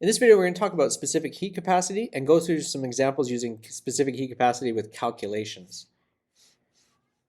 In this video, we're going to talk about specific heat capacity and go through some examples using specific heat capacity with calculations.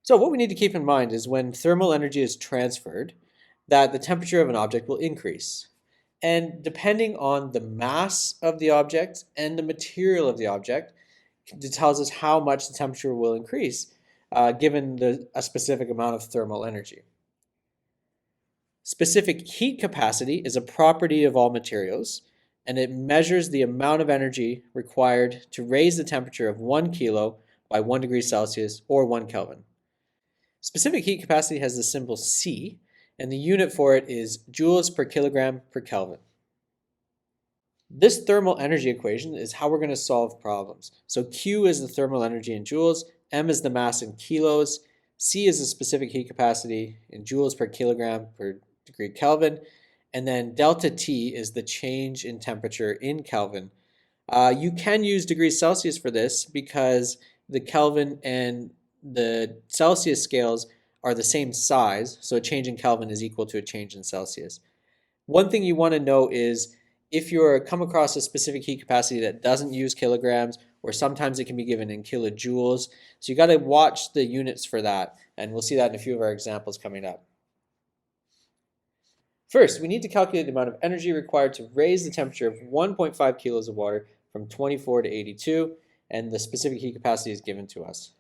So what we need to keep in mind is when thermal energy is transferred, that the temperature of an object will increase. And depending on the mass of the object and the material of the object, it tells us how much the temperature will increase given a specific amount of thermal energy. Specific heat capacity is a property of all materials, and it measures the amount of energy required to raise the temperature of 1 kilo by 1 degree Celsius or 1 Kelvin. Specific heat capacity has the symbol C, and the unit for it is joules per kilogram per Kelvin. This thermal energy equation is how we're going to solve problems. So Q is the thermal energy in joules, M is the mass in kilos, C is the specific heat capacity in joules per kilogram per degree Kelvin, and then delta T is the change in temperature in Kelvin. You can use degrees Celsius for this because the Kelvin and the Celsius scales are the same size, so a change in Kelvin is equal to a change in Celsius. One thing you want to know is if you're come across a specific heat capacity that doesn't use kilograms, or sometimes it can be given in kilojoules, so you got to watch the units for that, and we'll see that in a few of our examples coming up. First, we need to calculate the amount of energy required to raise the temperature of 1.5 kilos of water from 24 to 82, and the specific heat capacity is given to us.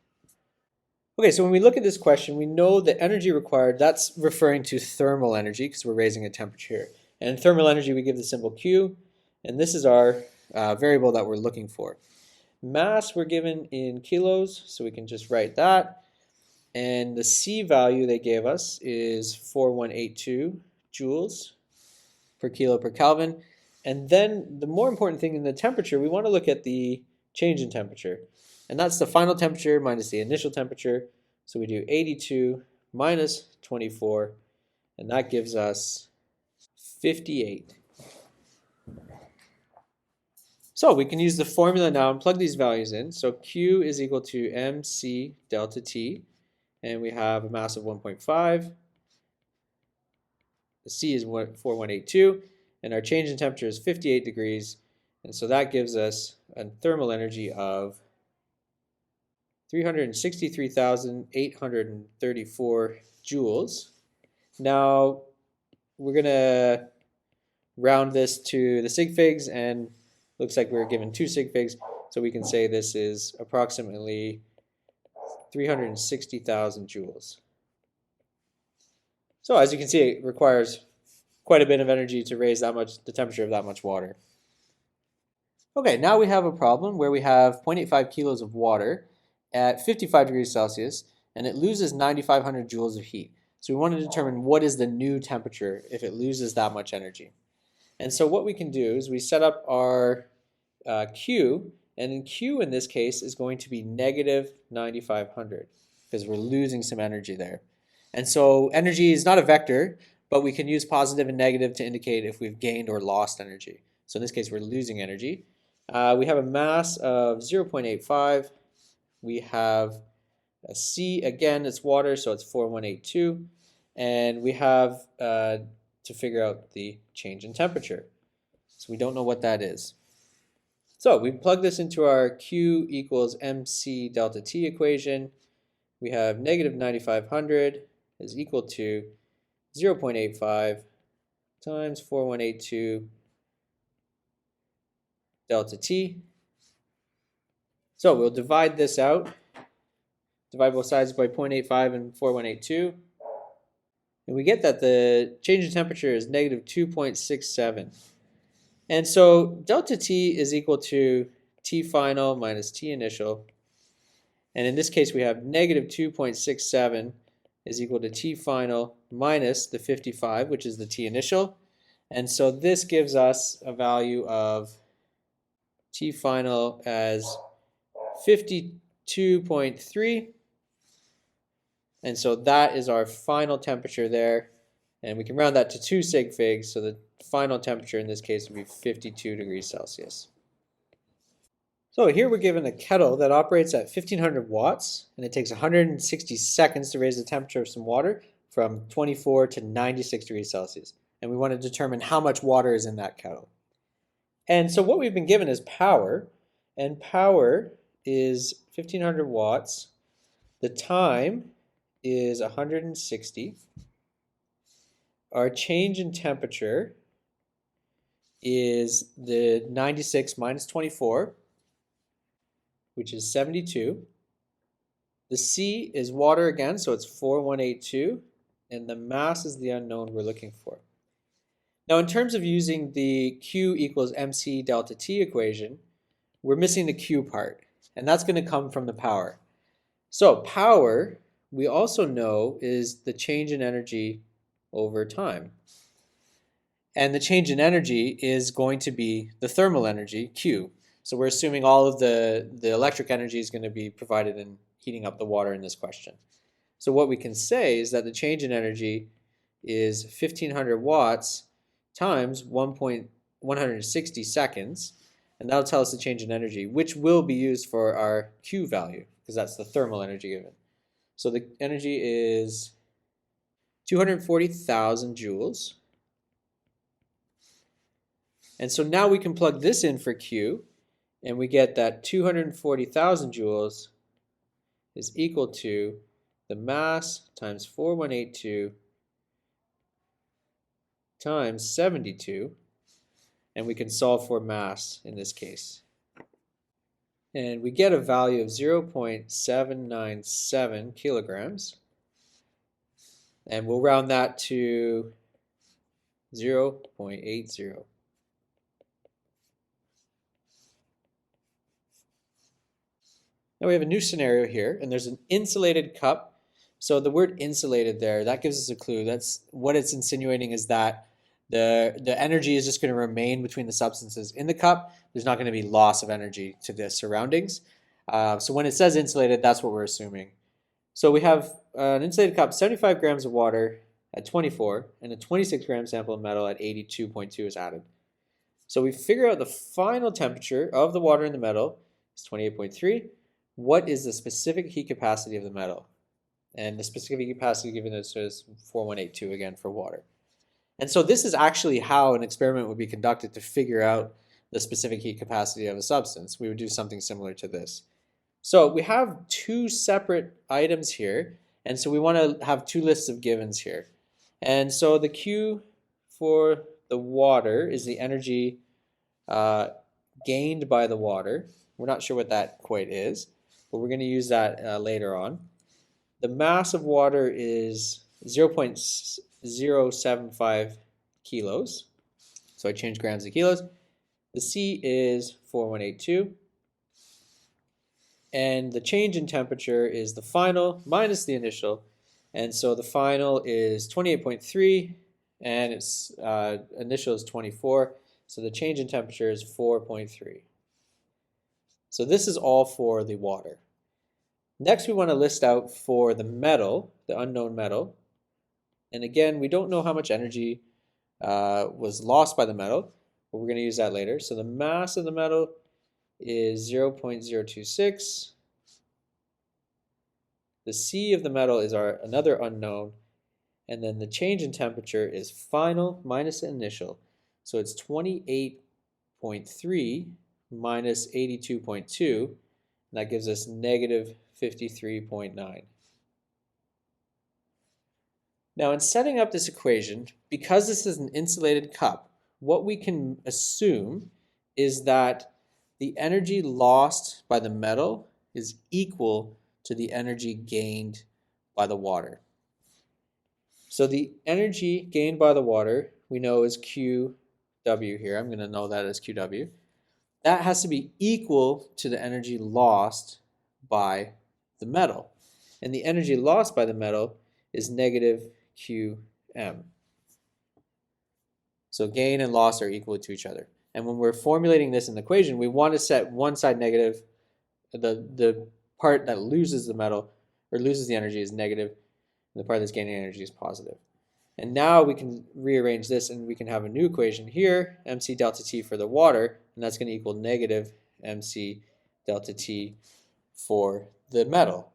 Okay, so when we look at this question, we know the energy required, that's referring to thermal energy because we're raising a temperature. And in thermal energy, we give the symbol Q, and this is our variable that we're looking for. Mass we're given in kilos, so we can just write that. And the C value they gave us is 4182 joules per kilo per Kelvin. And then the more important thing in the temperature, we want to look at the change in temperature. And that's the final temperature minus the initial temperature. So we do 82 minus 24, and that gives us 58. So we can use the formula now and plug these values in. So Q is equal to mc delta T, and we have a mass of 1.5. The C is 4182, and our change in temperature is 58 degrees. And so that gives us a thermal energy of 363,834 joules. Now, we're going to round this to the sig figs, and looks like we're given 2 sig figs, so we can say this is approximately 360,000 joules. So as you can see, it requires quite a bit of energy to raise the temperature of that much water. Okay, now we have a problem where we have 0.85 kilos of water at 55 degrees Celsius, and it loses 9,500 joules of heat. So we want to determine what is the new temperature if it loses that much energy. And so what we can do is we set up our Q, and in Q in this case is going to be negative 9,500 because we're losing some energy there. And so energy is not a vector, but we can use positive and negative to indicate if we've gained or lost energy. So in this case, we're losing energy. We have a mass of 0.85. We have a C, again, it's water, so it's 4182. And we have to figure out the change in temperature. So we don't know what that is. So we plug this into our Q equals mc delta T equation. We have negative 9,500 is equal to 0.85 times 4182 delta T. So we'll divide this out, divide both sides by 0.85 and 4182, and we get that the change in temperature is negative 2.67. And so delta T is equal to T final minus T initial, and in this case we have negative 2.67 is equal to T final minus the 55, which is the T initial. And so this gives us a value of T final as 52.3. And so that is our final temperature there. And we can round that to 2 sig figs, so the final temperature in this case would be 52 degrees Celsius. So here we're given a kettle that operates at 1500 watts, and it takes 160 seconds to raise the temperature of some water from 24 to 96 degrees Celsius. And we want to determine how much water is in that kettle. And so what we've been given is power, and power is 1500 watts. The time is 160. Our change in temperature is the 96 minus 24, which is 72. The C is water again, so it's 4182, and the mass is the unknown we're looking for. Now, in terms of using the Q equals mc delta T equation, we're missing the Q part, and that's going to come from the power. So power, we also know, is the change in energy over time. And the change in energy is going to be the thermal energy, Q. So we're assuming all of the electric energy is going to be provided in heating up the water in this question. So what we can say is that the change in energy is 1500 watts times 160 seconds, and that'll tell us the change in energy, which will be used for our Q value, because that's the thermal energy given. So the energy is 240,000 joules. And so now we can plug this in for Q, and we get that 240,000 joules is equal to the mass times 4182 times 72, and we can solve for mass in this case. And we get a value of 0.797 kilograms, and we'll round that to 0.80. Now we have a new scenario here, and there's an insulated cup. So the word insulated there, that gives us a clue. That's what it's insinuating, is that the energy is just going to remain between the substances in the cup. There's not going to be loss of energy to the surroundings. So when it says insulated, that's what we're assuming. So we have an insulated cup, 75 grams of water at 24, and a 26 gram sample of metal at 82.2 is added. So we figure out the final temperature of the water in the metal is 28.3. What is the specific heat capacity of the metal? And the specific heat capacity given us is 4182 again for water. And so this is actually how an experiment would be conducted to figure out the specific heat capacity of a substance. We would do something similar to this. So we have two separate items here, and so we want to have two lists of givens here. And so the Q for the water is the energy gained by the water. We're not sure what that quite is, but we're going to use that later on. The mass of water is 0.075 kilos. So I change grams to kilos. The C is 4182. And the change in temperature is the final minus the initial. And so the final is 28.3, and its initial is 24. So the change in temperature is 4.3. So this is all for the water. Next, we want to list out for the metal, the unknown metal. And again, we don't know how much energy was lost by the metal, but we're going to use that later. So the mass of the metal is 0.026. The C of the metal is another unknown. And then the change in temperature is final minus the initial. So it's 28.3 minus 82.2. And that gives us negative 53.9. Now, in setting up this equation, because this is an insulated cup, what we can assume is that the energy lost by the metal is equal to the energy gained by the water. So the energy gained by the water we know is QW here. I'm going to know that as QW. That has to be equal to the energy lost by the metal. And the energy lost by the metal is negative QM. So gain and loss are equal to each other. And when we're formulating this in the equation, we want to set one side negative. The part that loses the metal or loses the energy is negative, and the part that's gaining energy is positive. And now we can rearrange this, and we can have a new equation here, mc delta T for the water, and that's going to equal negative mc delta T for the metal.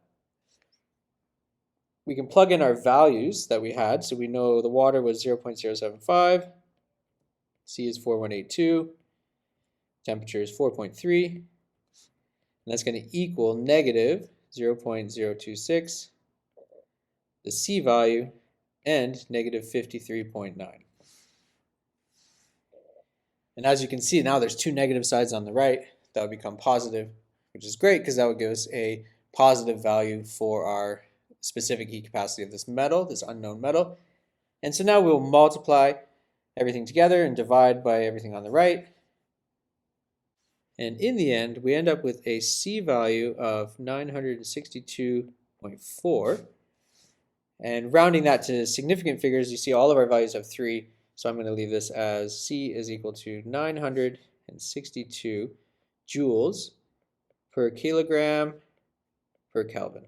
We can plug in our values that we had. So we know the water was 0.075, C is 4182, temperature is 4.3, and that's going to equal negative 0.026, the C value, and negative 53.9. And as you can see, now there's two negative sides on the right. That would become positive, which is great because that would give us a positive value for our specific heat capacity of this metal, this unknown metal. And so now we'll multiply everything together and divide by everything on the right. And in the end, we end up with a C value of 962.4. And rounding that to significant figures, you see all of our values have 3. So I'm going to leave this as C is equal to 962 joules per kilogram per Kelvin.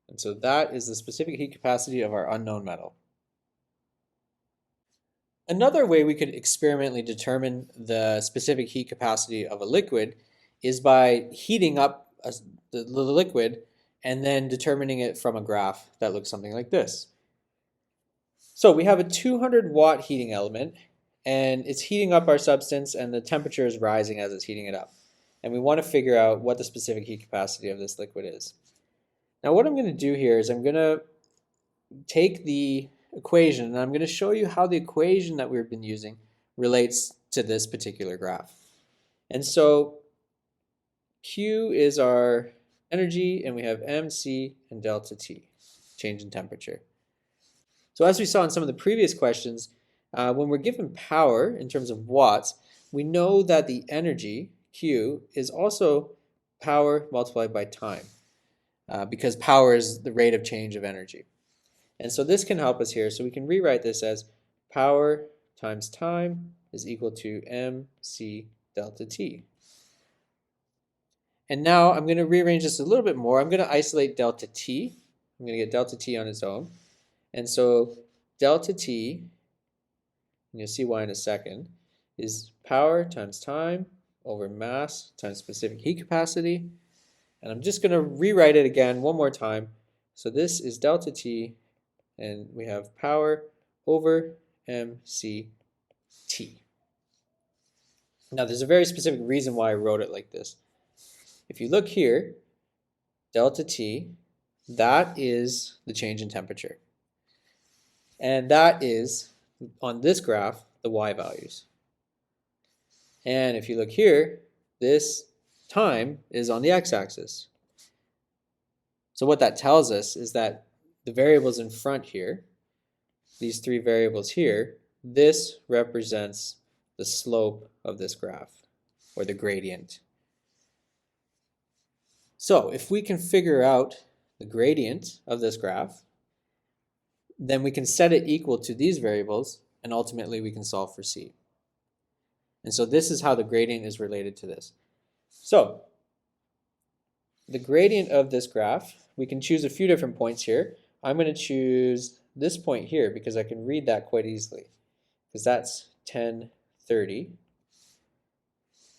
And so that is the specific heat capacity of our unknown metal. Another way we could experimentally determine the specific heat capacity of a liquid is by heating up the liquid and then determining it from a graph that looks something like this. So we have a 200 watt heating element, and it's heating up our substance, and the temperature is rising as it's heating it up. And we want to figure out what the specific heat capacity of this liquid is. Now what I'm going to do here is I'm going to take the equation, and I'm going to show you how the equation that we've been using relates to this particular graph. And so Q is our energy, and we have MC and delta T, change in temperature. So as we saw in some of the previous questions, when we're given power in terms of watts, we know that the energy, Q, is also power multiplied by time, because power is the rate of change of energy. And so this can help us here. So we can rewrite this as power times time is equal to MC delta T. And now I'm going to rearrange this a little bit more. I'm going to isolate delta T. I'm going to get delta T on its own. And so delta T, and you'll see why in a second, is power times time over mass times specific heat capacity. And I'm just going to rewrite it again one more time. So this is delta T, and we have power over mc T. Now there's a very specific reason why I wrote it like this. If you look here, delta T, that is the change in temperature. And that is, on this graph, the Y values. And if you look here, this time is on the x-axis. So what that tells us is that the variables in front here, these 3 variables here, this represents the slope of this graph, or the gradient. So if we can figure out the gradient of this graph, then we can set it equal to these variables, and ultimately we can solve for C. And so this is how the gradient is related to this. So the gradient of this graph, we can choose a few different points here. I'm going to choose this point here because I can read that quite easily, because that's 1030.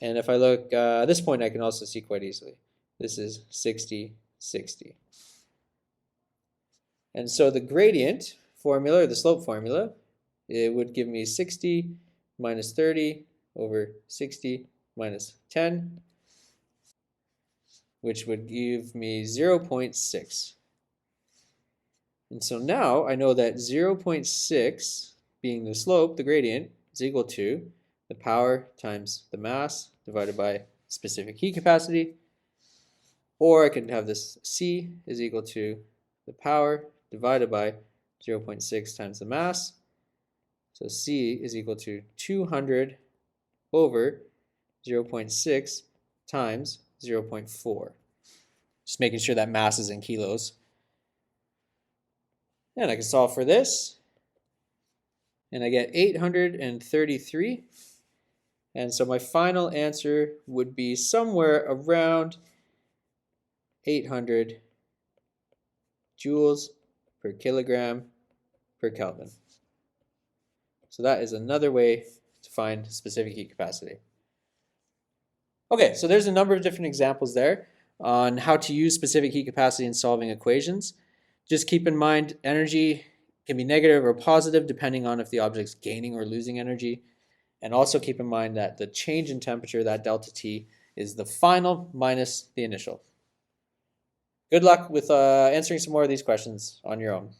And if I look this point, I can also see quite easily. This is 60, 60. And so the gradient formula, or the slope formula, it would give me 60 minus 30 over 60 minus 10, which would give me 0.6. And so now I know that 0.6 being the slope, the gradient, is equal to the power times the mass divided by specific heat capacity. Or I can have this C is equal to the power divided by 0.6 times the mass. So C is equal to 200 over 0.6 times 0.4. Just making sure that mass is in kilos. And I can solve for this. And I get 833. And so my final answer would be somewhere around 800 joules per kilogram per Kelvin. So that is another way to find specific heat capacity. Okay, so there's a number of different examples there on how to use specific heat capacity in solving equations. Just keep in mind, energy can be negative or positive depending on if the object's gaining or losing energy. And also keep in mind that the change in temperature, that delta T, is the final minus the initial. Good luck with answering some more of these questions on your own.